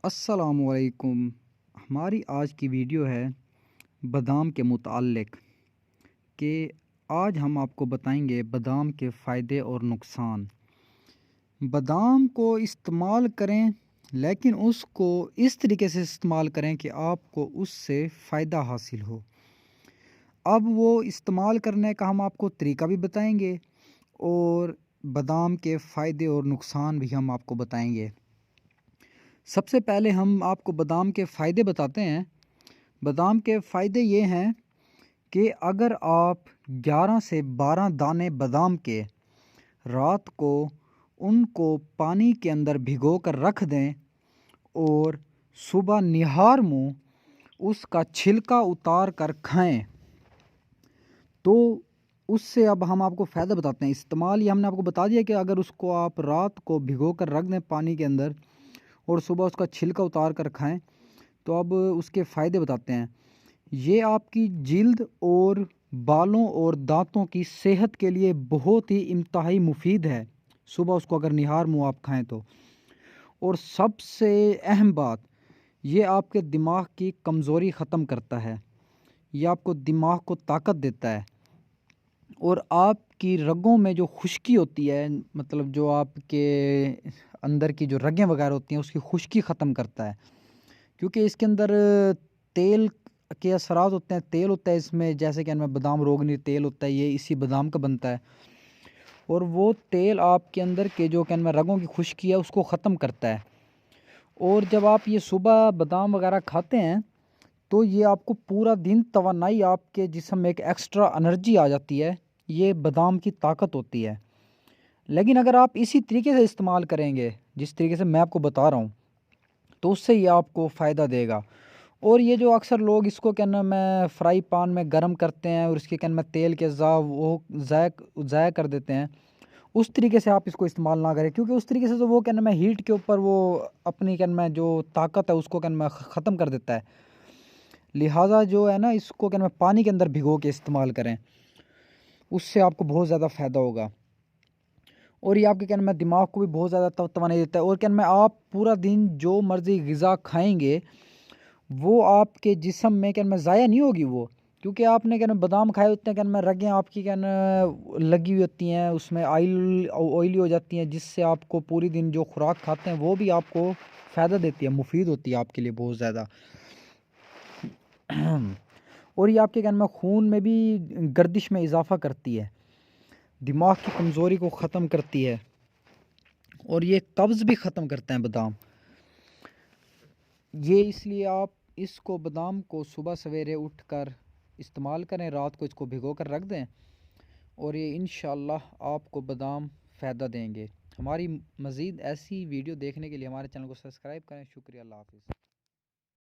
अस्सलामुअलैकुम। हमारी आज की वीडियो है बादाम के मुताल्लिक़ कि आज हम आपको बताएंगे बादाम के फ़ायदे और नुकसान। बादाम को इस्तेमाल करें, लेकिन उसको इस तरीके से इस्तेमाल करें कि आपको उससे फ़ायदा हासिल हो। अब वो इस्तेमाल करने का हम आपको तरीका भी बताएंगे और बादाम के फ़ायदे और नुकसान भी हम आपको बताएंगे। सबसे पहले हम आपको बादाम के फ़ायदे बताते हैं। बादाम के फ़ायदे ये हैं कि अगर आप 11 से 12 दाने बादाम के रात को उनको पानी के अंदर भिगो कर रख दें और सुबह निहार मुँह उसका छिलका उतार कर खाएं, तो उससे अब हम आपको फ़ायदा बताते हैं। इस्तेमाल ये हमने आपको बता दिया कि अगर उसको आप रात को भिगो कर रख दें पानी के अंदर और सुबह उसका छिलका उतार कर खाएं, तो अब उसके फ़ायदे बताते हैं। ये आपकी जिल्द और बालों और दांतों की सेहत के लिए बहुत ही इंतहाई मुफीद है, सुबह उसको अगर निहार मुँह आप खाएं तो। और सबसे अहम बात, ये आपके दिमाग की कमज़ोरी ख़त्म करता है, ये आपको दिमाग को ताकत देता है और आपकी रगों में जो खुश्की होती है, मतलब जो आपके अंदर की जो रगें वगैरह होती हैं उसकी खुश्की ख़त्म करता है, क्योंकि इसके अंदर तेल के असरात होते हैं। तेल होता है इसमें, जैसे कि इनमें बादाम रोगनी तेल होता है, ये इसी बादाम का बनता है और वो तेल आपके अंदर के जो क्या रगों की खुश्की है उसको ख़त्म करता है। और जब आप ये सुबह बादाम वगैरह खाते हैं तो ये आपको पूरा दिन तवानाई, आपके जिस्म में एक एक्स्ट्रा एनर्जी आ जाती है, ये बादाम की ताकत होती है। लेकिन अगर आप इसी तरीके से इस्तेमाल करेंगे जिस तरीके से मैं आपको बता रहा हूँ, तो उससे ये आपको फ़ायदा देगा। और ये जो अक्सर लोग इसको क्या नाम है फ्राई पान में गर्म करते हैं और इसके क्या नाम है तेल के वो ज़ाया कर देते हैं, उस तरीके से आप इसको इस्तेमाल ना करें, क्योंकि उस तरीके से तो वो क्या नाम है हीट के ऊपर वो अपनी क्या नाम है जो ताकत है उसको क्या नाम है ख़त्म कर देता है। लिहाजा जो है ना, इसको क्या नाम है पानी के अंदर भिगो के इस्तेमाल करें, उससे आपको बहुत ज़्यादा फ़ायदा होगा। और ये आपके क्या नाम है दिमाग को भी बहुत ज़्यादा तवानाई देता है। और क्या नाम है आप पूरा दिन जो मर्ज़ी ग़िज़ा खाएंगे वो आपके जिस्म में क्या नाम है ज़ाया नहीं होगी वो, क्योंकि आपने क्या नाम बादाम खाए होते हैं, क्या नाम है रगें आपकी क्या नाम लगी हुई होती हैं, उसमें ऑयली हो जाती हैं, जिससे आपको पूरी दिन जो खुराक खाते हैं वो भी आपको फ़ायदा देती है, मुफीद होती है आपके लिए बहुत ज़्यादा। और ये आपके क्या नाम है खून में भी गर्दिश में इजाफ़ा करती है, दिमाग की कमज़ोरी को ख़त्म करती है और ये कब्ज़ भी ख़त्म करते हैं बादाम। ये इसलिए आप इसको बादाम को सुबह सवेरे उठकर इस्तेमाल करें, रात को इसको भिगो कर रख दें और ये इंशाअल्लाह आपको बादाम फ़ायदा देंगे। हमारी मज़ीद ऐसी वीडियो देखने के लिए हमारे चैनल को सब्सक्राइब करें। शुक्रिया, अल्लाह हाफ़िज़।